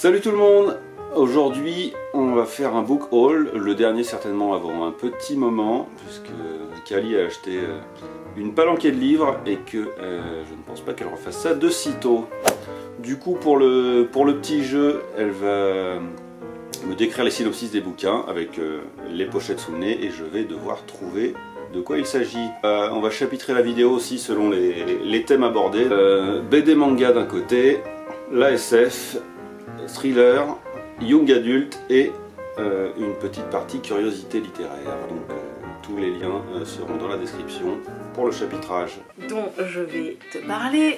Salut tout le monde. Aujourd'hui on va faire un book haul, le dernier certainement avant un petit moment, puisque Kali a acheté une palanquée de livres et que je ne pense pas qu'elle refasse ça de sitôt. Du coup pour le petit jeu, elle va me décrire les synopsis des bouquins avec les pochettes sous le nez et je vais devoir trouver de quoi il s'agit. On va chapitrer la vidéo aussi selon les thèmes abordés. BD manga d'un côté, l'ASF, thriller, young adulte et une petite partie curiosité littéraire. Donc tous les liens seront dans la description pour le chapitrage. Dont je vais te parler.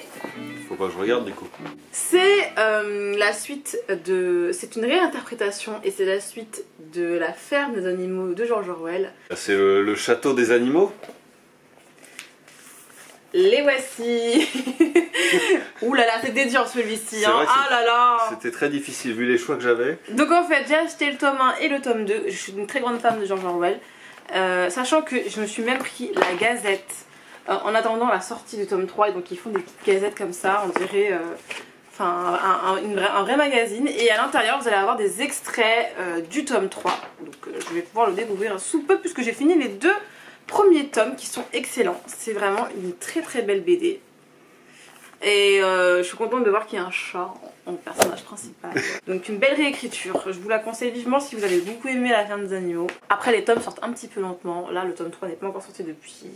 Faut pas que je regarde du coup. C'est la suite de... C'est une réinterprétation et c'est la suite de La ferme des animaux de George Orwell. C'est le château des animaux. Les voici. Ouh là là, c'était dur celui-ci. Hein. Ah là là. C'était très difficile vu les choix que j'avais. Donc en fait, j'ai acheté le tome 1 et le tome 2. Je suis une très grande fan de George Orwell. Sachant que je me suis même pris la gazette en attendant la sortie du tome 3. Et donc ils font des petites gazettes comme ça, on dirait un vrai magazine. Et à l'intérieur, vous allez avoir des extraits du tome 3. Donc je vais pouvoir le découvrir sous peu puisque j'ai fini les deux premiers tomes qui sont excellents. C'est vraiment une très très belle BD. Et je suis contente de voir qu'il y a un chat en personnage principal. Donc une belle réécriture. Je vous la conseille vivement si vous avez beaucoup aimé La ferme des animaux. Après les tomes sortent un petit peu lentement. Là le tome 3 n'est pas encore sorti depuis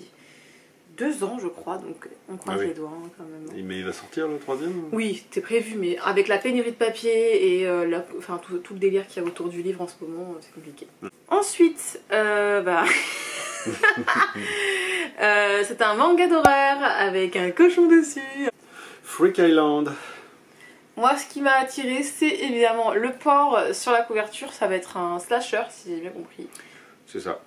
2 ans je crois. Donc on croise les doigts hein, quand même. Mais il va sortir le troisième? Oui, c'était prévu. Mais avec la pénurie de papier et tout le délire qu'il y a autour du livre en ce moment, c'est compliqué. Ensuite, c'est un manga d'horreur avec un cochon dessus. Freak Island. Moi ce qui m'a attiré c'est évidemment le porc sur la couverture, ça va être un slasher si j'ai bien compris. C'est ça.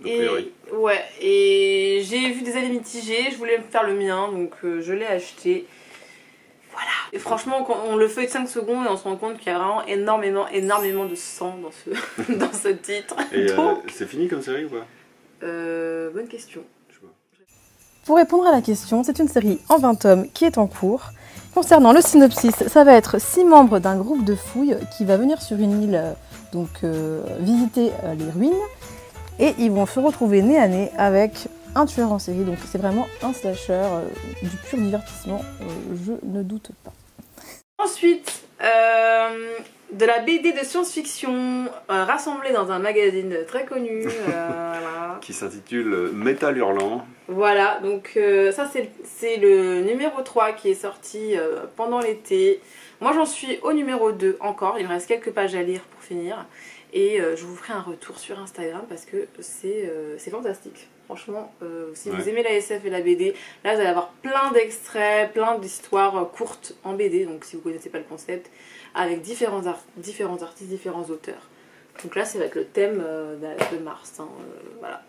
Et, ouais, et j'ai vu des avis mitigés, je voulais me faire le mien donc je l'ai acheté. Voilà. Et franchement quand on le feuille 5 secondes et on se rend compte qu'il y a vraiment énormément de sang dans ce, dans ce titre. Et c'est fini comme série ou pas? Bonne question. Pour répondre à la question, c'est une série en 20 tomes qui est en cours. Concernant le synopsis, ça va être 6 membres d'un groupe de fouilles qui va venir sur une île visiter les ruines et ils vont se retrouver nez à nez avec un tueur en série. Donc c'est vraiment un slasher du pur divertissement, je ne doute pas. Ensuite, de la BD de science-fiction rassemblée dans un magazine très connu voilà. Qui s'intitule Métal Hurlant. Voilà, donc ça c'est le numéro 3 qui est sorti pendant l'été. Moi j'en suis au numéro 2 encore, il me reste quelques pages à lire pour finir. Et je vous ferai un retour sur Instagram parce que c'est fantastique. Franchement, si vous aimez la SF et la BD, là vous allez avoir plein d'extraits, plein d'histoires courtes en BD. Donc si vous ne connaissez pas le concept, avec différents artistes, différents auteurs. Donc là c'est avec le thème de Mars, hein, voilà.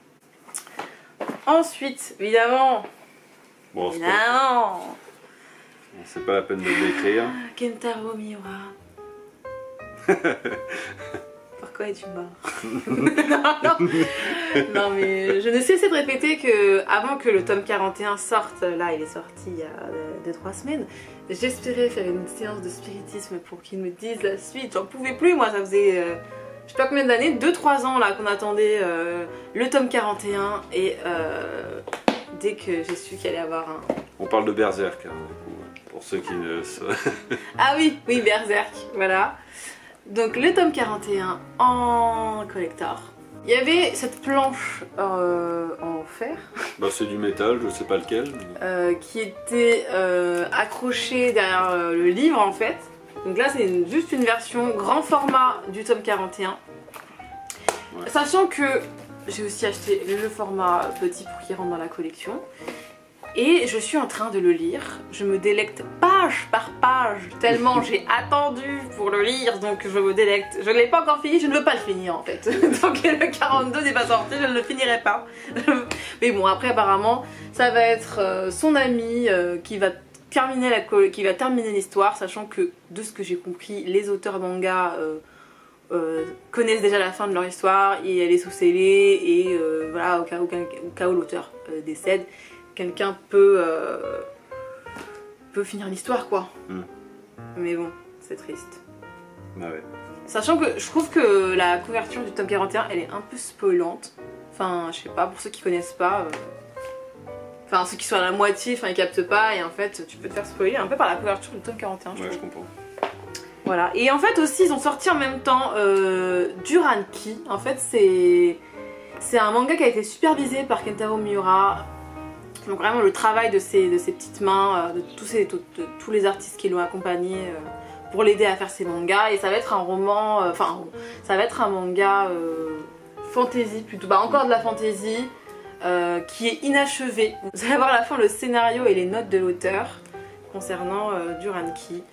Ensuite, évidemment, Bon, c'est pas la peine de le décrire. Kentaro Miura. Pourquoi es-tu mort? non mais je ne cessais de répéter que avant que le tome 41 sorte, là il est sorti il y a 2-3 semaines, j'espérais faire une séance de spiritisme pour qu'ils me disent la suite. J'en pouvais plus, moi ça faisait je sais pas combien d'années, 2-3 ans là qu'on attendait le tome 41 et dès que j'ai su qu'il allait y avoir un... On parle de Berserk hein, pour ceux qui ne... Ah oui, Berserk, voilà. Donc le tome 41 en collector. Il y avait cette planche en fer. Bah c'est du métal, je sais pas lequel. Qui était accrochée derrière le livre en fait. Donc là c'est juste une version grand format du tome 41. Ouais. Sachant que j'ai aussi acheté le format petit pour qu'il rentre dans la collection. Et je suis en train de le lire, je me délecte page par page, tellement j'ai attendu pour le lire, donc je me délecte. Je ne l'ai pas encore fini, je ne veux pas le finir en fait. Tant que le 42 n'est pas sorti, je ne le finirai pas. Mais bon, après apparemment, ça va être son ami qui va terminer l'histoire, sachant que de ce que j'ai compris, les auteurs manga connaissent déjà la fin de leur histoire, et elle est sous scellée, et voilà, au cas où l'auteur décède, quelqu'un peut finir l'histoire quoi. Mais bon, c'est triste. Bah ouais. Sachant que je trouve que la couverture du tome 41, elle est un peu spoilante. Enfin, je sais pas, pour ceux qui connaissent pas... Enfin, ceux qui sont à la moitié, enfin, ils captent pas, et en fait, tu peux te faire spoiler un peu par la couverture du tome 41, je trouve. Je comprends. Voilà, et en fait aussi, ils ont sorti en même temps Duranki. En fait, c'est un manga qui a été supervisé par Kentaro Miura. Donc vraiment le travail de ses petites mains, de tous les artistes qui l'ont accompagné pour l'aider à faire ses mangas. Et ça va être un roman, ça va être un manga fantasy plutôt, encore de la fantasy, qui est inachevé. Vous allez voir à la fin le scénario et les notes de l'auteur concernant Duranki.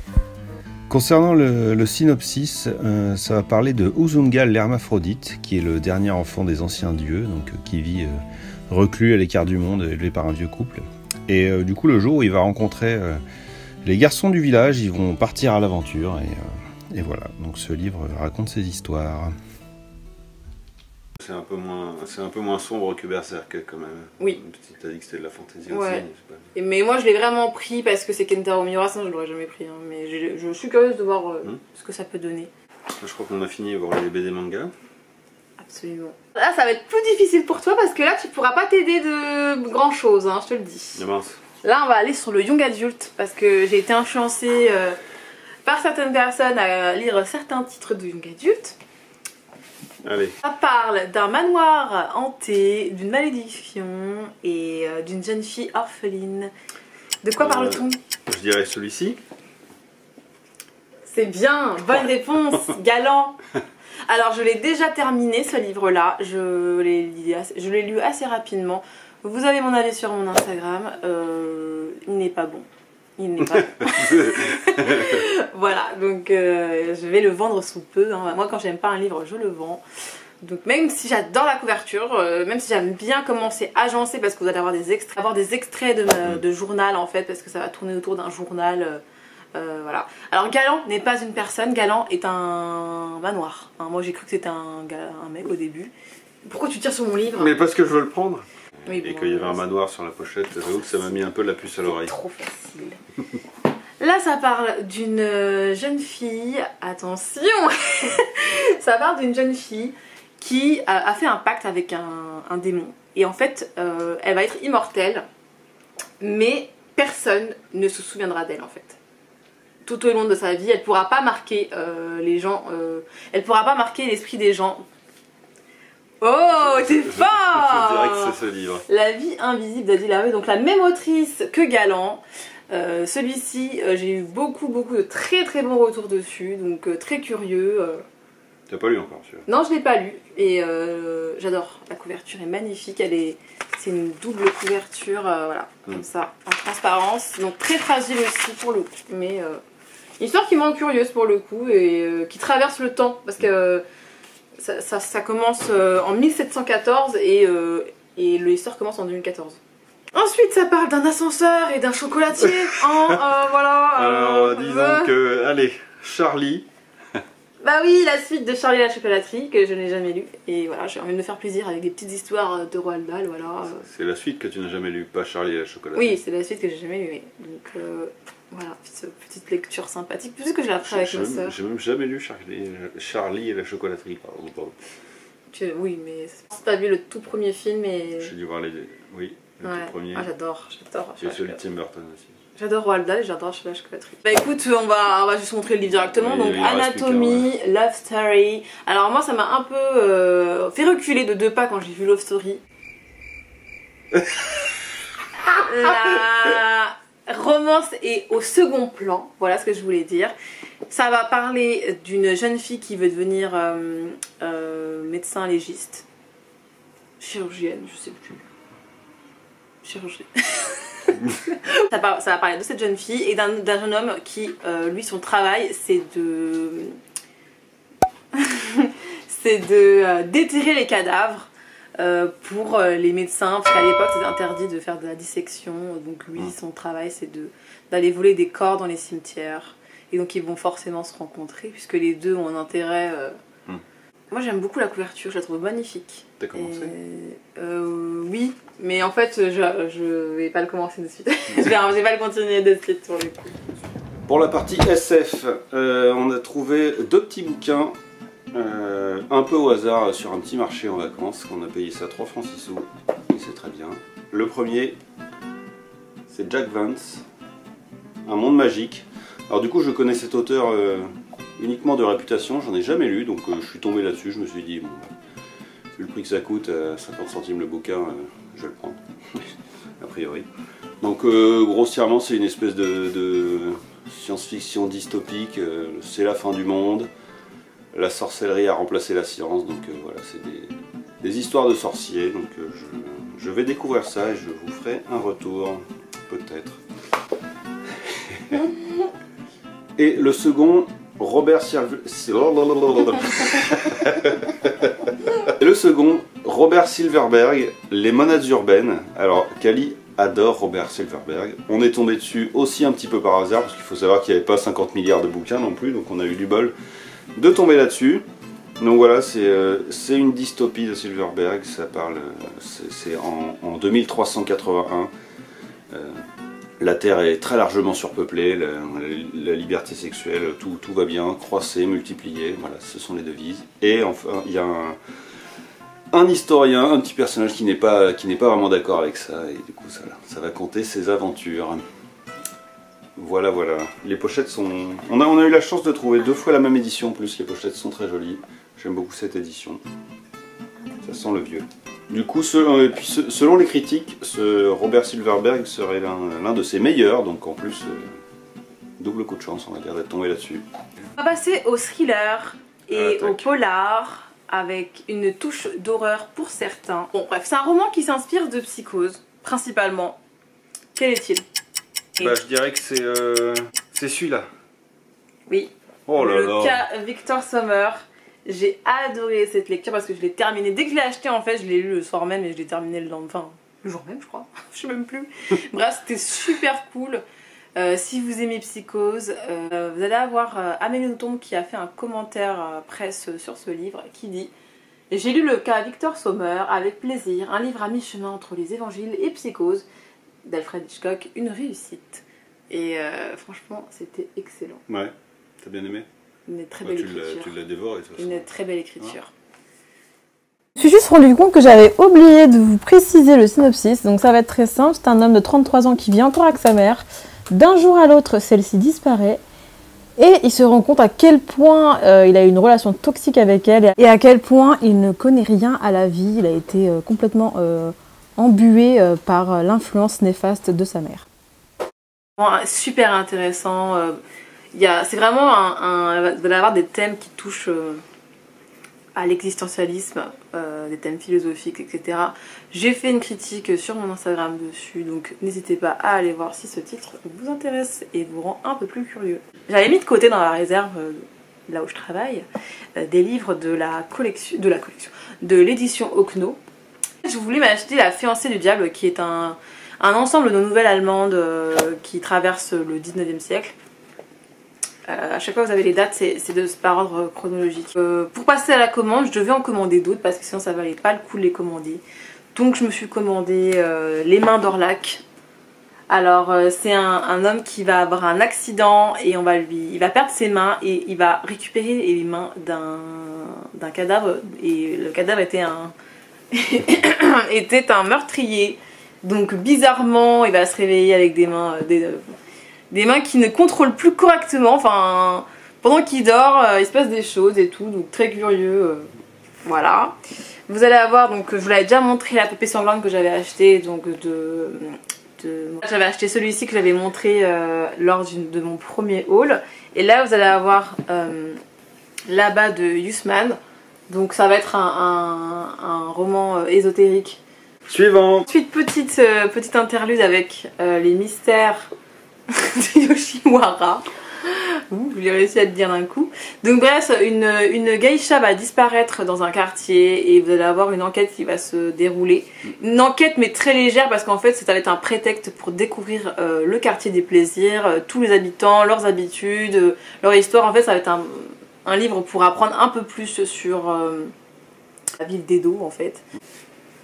Concernant le synopsis, ça va parler de Uzungal l'hermaphrodite, qui est le dernier enfant des anciens dieux, donc qui vit reclus à l'écart du monde, élevé par un vieux couple. Et du coup, le jour où il va rencontrer les garçons du village, ils vont partir à l'aventure, et voilà. Donc ce livre raconte ces histoires. C'est un peu moins sombre que Berserk quand même. Oui. Tu as dit que c'était de la fantaisie ouais. aussi. Mais moi je l'ai vraiment pris parce que c'est Kentaro Miura, sinon je l'aurais jamais pris. Hein. Mais je suis curieuse de voir ce que ça peut donner. Je crois qu'on a fini voir les BD manga. Absolument. Là ça va être plus difficile pour toi parce que là tu pourras pas t'aider de grand chose, hein, je te le dis. Ah mince. Là on va aller sur le young adulte parce que j'ai été influencée par certaines personnes à lire certains titres de young adulte. Allez. Ça parle d'un manoir hanté, d'une malédiction et d'une jeune fille orpheline. De quoi parle-t-on? Je dirais celui-ci. C'est bien, bonne réponse, galant. Alors je l'ai déjà terminé ce livre-là, je l'ai lu assez rapidement. Vous avez mon avis sur mon Instagram, il n'est pas bon. Il n'est pas bon. Voilà, donc je vais le vendre sous peu. Hein. Moi quand j'aime pas un livre, je le vends. Donc même si j'adore la couverture, même si j'aime bien comment c'est agencé, parce que vous allez avoir des extraits de journal en fait, parce que ça va tourner autour d'un journal. Voilà. Alors Galant n'est pas une personne, Galant est un manoir. Hein, moi j'ai cru que c'était un mec au début. Pourquoi tu tires sur mon livre? Mais parce que je veux le prendre. Oui, et bon, qu'il y avait un manoir sur la pochette, j'avoue que ça m'a mis un peu la puce à l'oreille. Trop facile. Là ça parle d'une jeune fille, attention. Ça parle d'une jeune fille qui a fait un pacte avec un démon. Et en fait elle va être immortelle, mais personne ne se souviendra d'elle en fait. Tout au long de sa vie, elle pourra pas marquer les gens, elle pourra pas marquer l'esprit des gens. Oh, t'es fort! Je dirais que c'est ce livre. La vie invisible d'Adil Harvey, donc la même autrice que Galant. Celui-ci, j'ai eu beaucoup de très bons retours dessus, donc très curieux. T'as pas lu encore celui-là? Non, je l'ai pas lu et j'adore. La couverture est magnifique, c'est une double couverture, voilà, comme ça, en transparence. Donc très fragile aussi pour le coup, mais une histoire qui me rend curieuse pour le coup et qui traverse le temps parce que ça commence en 1714 et l'histoire commence en 2014. Ensuite, ça parle d'un ascenseur et d'un chocolatier. Voilà. Alors, disons que, allez, Charlie. Bah oui, la suite de Charlie et la chocolaterie que je n'ai jamais lu. Et voilà, j'ai envie de me faire plaisir avec des petites histoires de Roald Dahl, voilà. C'est la suite que tu n'as jamais lu, pas Charlie et la chocolaterie. Oui, c'est la suite que j'ai jamais lu. Oui. Donc voilà, petite lecture sympathique. Plus que je l'ai appris avec ma soeur. J'ai même jamais lu Charlie et la chocolaterie, pardon. Oui, mais si t'as vu le tout premier film et... J'ai dû voir les deux, oui, le tout premier. Ah, j'adore. Et celui de Tim Burton aussi. J'adore Roald Dahl et j'adore la chocolaterie. Bah écoute, on va juste montrer le livre directement. Oui, donc Anatomie, Love Story. Alors moi ça m'a un peu fait reculer de 2 pas quand j'ai vu Love Story. La romance est au second plan, voilà ce que je voulais dire. Ça va parler d'une jeune fille qui veut devenir médecin légiste. Chirurgienne, je sais plus. Chirurgienne. Ça va parler de cette jeune fille et d'un jeune homme qui, lui, son travail, c'est de déterrer les cadavres pour les médecins, parce qu'à l'époque c'était interdit de faire de la dissection. Donc lui, son travail, c'est d'aller voler des corps dans les cimetières. Et donc ils vont forcément se rencontrer puisque les deux ont un intérêt. Moi j'aime beaucoup la couverture, je la trouve magnifique. T'as commencé? Oui, mais en fait je vais pas le commencer de suite. Je vais pas le continuer de suite sur le coup. Pour la partie SF, on a trouvé 2 petits bouquins, un peu au hasard sur un petit marché en vacances, qu'on a payé ça 3 francs 6 sous, et c'est très bien. Le premier, c'est Jack Vance, Un monde magique. Alors du coup je connais cet auteur uniquement de réputation, j'en ai jamais lu, donc je suis tombé là-dessus, je me suis dit, bon, vu le prix que ça coûte, 50 centimes le bouquin, je vais le prendre, a priori. Donc grossièrement c'est une espèce de science-fiction dystopique, c'est la fin du monde, la sorcellerie a remplacé la science, donc voilà, c'est des histoires de sorciers, donc je vais découvrir ça et je vous ferai un retour, peut-être. Et le second, Robert Silverberg, Les Monades urbaines. Alors, Kali adore Robert Silverberg. On est tombé dessus aussi un petit peu par hasard, parce qu'il faut savoir qu'il n'y avait pas 50 milliards de bouquins non plus, donc on a eu du bol de tomber là-dessus. Donc voilà, c'est une dystopie de Silverberg, ça parle, c'est en 2381. La Terre est très largement surpeuplée, la liberté sexuelle, tout va bien, croissez, multipliez, voilà, ce sont les devises. Et enfin, il y a un historien, un petit personnage qui n'est pas vraiment d'accord avec ça, et du coup ça va conter ses aventures. Voilà, voilà. Les pochettes sont... On a eu la chance de trouver 2 fois la même édition en plus, les pochettes sont très jolies. J'aime beaucoup cette édition. Ça sent le vieux. Du coup, selon les critiques, ce Robert Silverberg serait l'un de ses meilleurs, donc en plus, double coup de chance, on va dire, d'être tombé là-dessus. On va passer au thriller et au polar, avec une touche d'horreur pour certains. Bon bref, c'est un roman qui s'inspire de Psychose, principalement. Quel est-il? Bah, je dirais que c'est celui-là. Oui. Oh là là. Le cas Victor Sommer. J'ai adoré cette lecture parce que je l'ai terminée. Dès que je l'ai acheté, en fait, je l'ai lu le soir même et je l'ai terminé le lendemain. Enfin, le jour même, je crois. Je sais même plus. Bref, c'était super cool. Si vous aimez Psychose, vous allez avoir Amélie Nothomb qui a fait un commentaire presse sur ce livre qui dit: j'ai lu le cas Victor Sommer avec plaisir, un livre à mi-chemin entre les évangiles et Psychose d'Alfred Hitchcock, une réussite. Et franchement, c'était excellent. Ouais, t'as bien aimé? Une très belle écriture. Tu l'as dévoré, de toute façon. Une très belle écriture. Je me suis juste rendu compte que j'avais oublié de vous préciser le synopsis, donc ça va être très simple. C'est un homme de 33 ans qui vit encore avec sa mère. D'un jour à l'autre, celle-ci disparaît et il se rend compte à quel point il a eu une relation toxique avec elle et à quel point il ne connaît rien à la vie. Il a été complètement embué par l'influence néfaste de sa mère. Super intéressant. C'est vraiment vous allez avoir des thèmes qui touchent à l'existentialisme, des thèmes philosophiques, etc. J'ai fait une critique sur mon Instagram dessus, donc n'hésitez pas à aller voir si ce titre vous intéresse et vous rend un peu plus curieux. J'avais mis de côté dans la réserve, là où je travaille, des livres de l'édition Okno. Je voulais m'acheter La Fiancée du Diable, qui est un ensemble de nouvelles allemandes qui traversent le 19e siècle. À chaque fois vous avez les dates, c'est par ordre chronologique. Pour passer à la commande, je devais en commander d'autres parce que sinon ça valait pas le coup de les commander. Donc je me suis commandé Les Mains d'Orlac. Alors c'est un homme qui va avoir un accident et il va perdre ses mains et il va récupérer les mains d'un cadavre, et le cadavre était un meurtrier. Donc bizarrement il va se réveiller avec des mains qui ne contrôlent plus correctement. Enfin, pendant qu'il dort, il se passe des choses et tout, donc très curieux. Voilà. Vous allez avoir, donc je vous l'avais déjà montré, la poupée sanglante que j'avais acheté, donc j'avais acheté celui-ci que j'avais montré lors de mon premier haul. Et là vous allez avoir là-bas de Huysmans. Donc ça va être un roman ésotérique. Suivant. Ensuite, petite interlude avec les mystères de Yoshiwara. Je l'ai réussi à le dire d'un coup. Donc bref, une geisha va disparaître dans un quartier et vous allez avoir une enquête qui va se dérouler. Une enquête mais très légère parce qu'en fait ça va être un prétexte pour découvrir le quartier des plaisirs, tous les habitants, leurs habitudes, leur histoire. En fait ça va être un livre pour apprendre un peu plus sur la ville d'Edo en fait.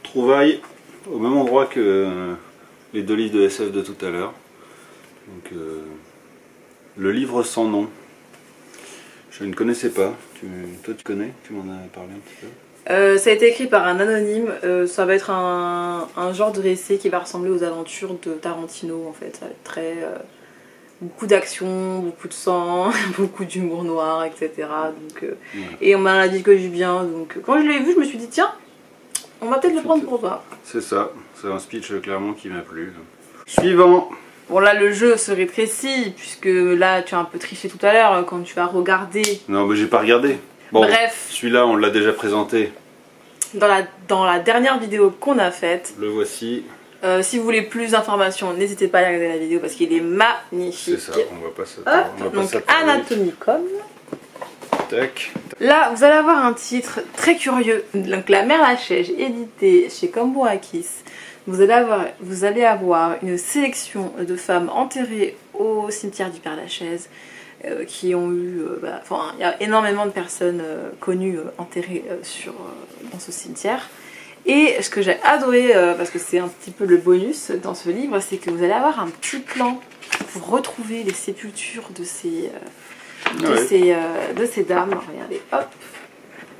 Trouvaille au même endroit que les 2 livres de SF de tout à l'heure. Donc Le livre sans nom. Je ne connaissais pas. Toi tu connais? Tu m'en as parlé un petit peu? Ça a été écrit par un anonyme. Ça va être un genre de récit qui va ressembler aux aventures de Tarantino en fait. Ça va être très... beaucoup d'action, beaucoup de sang, beaucoup d'humour noir, etc. Donc, et on m'a dit que du bien. Donc quand je l'ai vu, je me suis dit tiens, on va peut-être le prendre pour toi. C'est ça. C'est un speech clairement qui m'a plu. Suivant. Bon là le jeu se rétrécit puisque là tu as un peu triché tout à l'heure quand tu as regardé. Non mais j'ai pas regardé. Bon, bref. Celui-là on l'a déjà présenté. Dans la dernière vidéo qu'on a faite. Le voici. Si vous voulez plus d'informations, n'hésitez pas à regarder la vidéo parce qu'il est magnifique. C'est ça, on va pas s'attarder. Donc Anatomicon. Tac. Là vous allez avoir un titre très curieux. Donc La Mère Lachaise, édité chez Cambourakis. Vous allez avoir une sélection de femmes enterrées au cimetière du Père Lachaise qui ont eu... il y a énormément de personnes connues enterrées dans ce cimetière. Et ce que j'ai adoré, parce que c'est un petit peu le bonus dans ce livre, c'est que vous allez avoir un petit plan pour retrouver les sépultures de ces dames. Regardez, hop.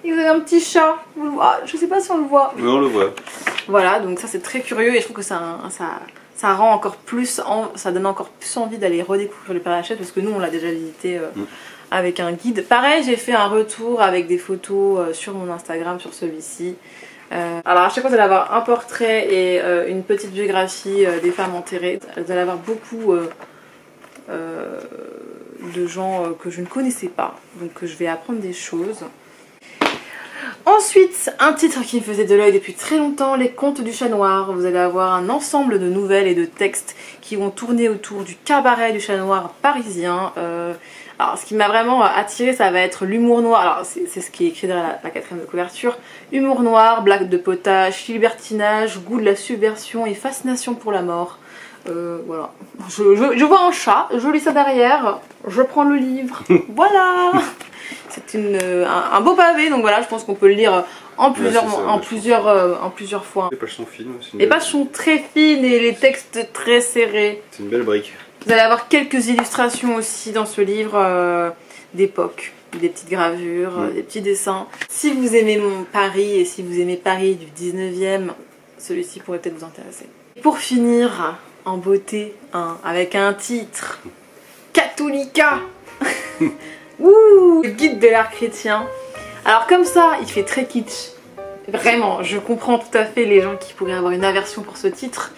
Et vous avez un petit chat, vous le voyez, je sais pas si on le voit. Oui, on le voit. Voilà, donc ça c'est très curieux et je trouve que ça rend encore plus, ça donne encore plus envie d'aller redécouvrir le Père Lachaise parce que nous on l'a déjà visité avec un guide. Pareil, j'ai fait un retour avec des photos sur mon Instagram, sur celui-ci. Alors à chaque fois vous allez avoir un portrait et une petite biographie des femmes enterrées. Vous allez avoir beaucoup de gens que je ne connaissais pas, donc je vais apprendre des choses. Ensuite, un titre qui me faisait de l'œil depuis très longtemps, Les Contes du Chat Noir. Vous allez avoir un ensemble de nouvelles et de textes qui vont tourner autour du cabaret du Chat Noir parisien. Alors ce qui m'a vraiment attiré, ça va être l'humour noir. Alors c'est ce qui est écrit derrière la quatrième de couverture. Humour noir, blague de potage, libertinage, goût de la subversion et fascination pour la mort. Voilà. Je vois un chat, je lis ça derrière, je prends le livre. Voilà. C'est un beau pavé, donc voilà, je pense qu'on peut le lire en plusieurs fois. Les pages sont fines. Les pages sont très fines et les textes très serrés. C'est une belle brique. Vous allez avoir quelques illustrations aussi dans ce livre d'époque, des petites gravures, des petits dessins. Si vous aimez Paris et si vous aimez Paris du 19e, celui-ci pourrait peut-être vous intéresser. Pour finir, en beauté, avec un titre, Catholica. Ouh, le guide de l'art chrétien. Alors comme ça, il fait très kitsch. Vraiment, je comprends tout à fait les gens qui pourraient avoir une aversion pour ce titre.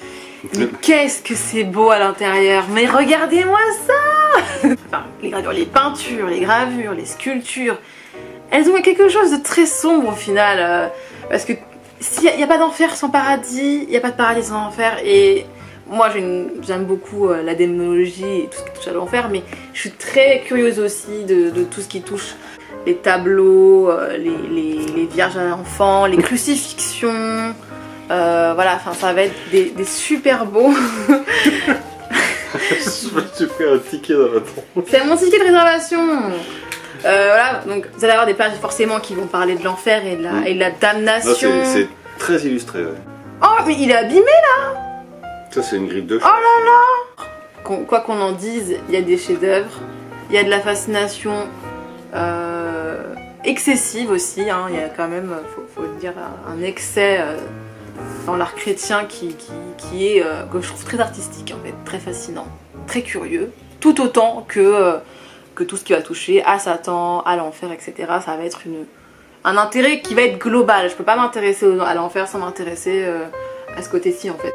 Mais qu'est-ce que c'est beau à l'intérieur. Mais regardez-moi ça. Enfin, les peintures, les gravures, les sculptures, elles ont quelque chose de très sombre au final. Parce que il n'y a pas d'enfer sans paradis, il n'y a pas de paradis sans enfer. Et moi j'aime beaucoup la démonologie et tout ce qui touche à l'enfer, mais je suis très curieuse aussi de tout ce qui touche les tableaux, les vierges à l'enfant, les crucifixions. Voilà, enfin ça va être des super beaux. Tu fais un ticket dans la tronche. C'est mon ticket de réservation. Voilà, donc vous allez avoir des pages forcément qui vont parler de l'enfer et de la damnation. C'est très illustré. Ouais. Oh mais il est abîmé là. Ça c'est une griffe de chat. Oh là là. Quoi qu'on en dise, il y a des chefs-d'œuvre, il y a de la fascination excessive aussi. Hein. Il y a quand même, faut le dire, un excès dans l'art chrétien qui est, que je trouve très artistique en fait, très fascinant, très curieux, tout autant que tout ce qui va toucher à Satan, à l'enfer, etc. Ça va être un intérêt qui va être global. Je peux pas m'intéresser à l'enfer sans m'intéresser à ce côté-ci en fait.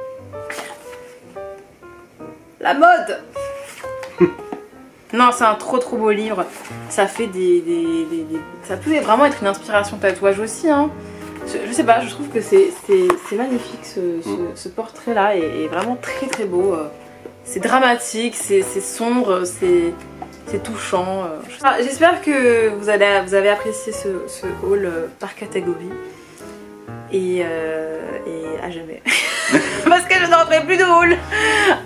La mode. Non, c'est un trop beau livre. Ça fait ça peut vraiment être une inspiration tatouage aussi. Hein. Je sais pas, je trouve que c'est magnifique ce portrait-là est vraiment très beau. C'est dramatique, c'est sombre, c'est touchant. J'espère que vous avez apprécié ce haul par catégorie. Et à jamais. Parce que je n'en ferai plus de haul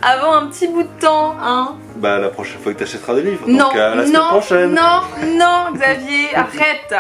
avant un petit bout de temps, hein. Bah la prochaine fois que tu achèteras des livres, non, donc à la semaine prochaine. Non, Xavier, arrête.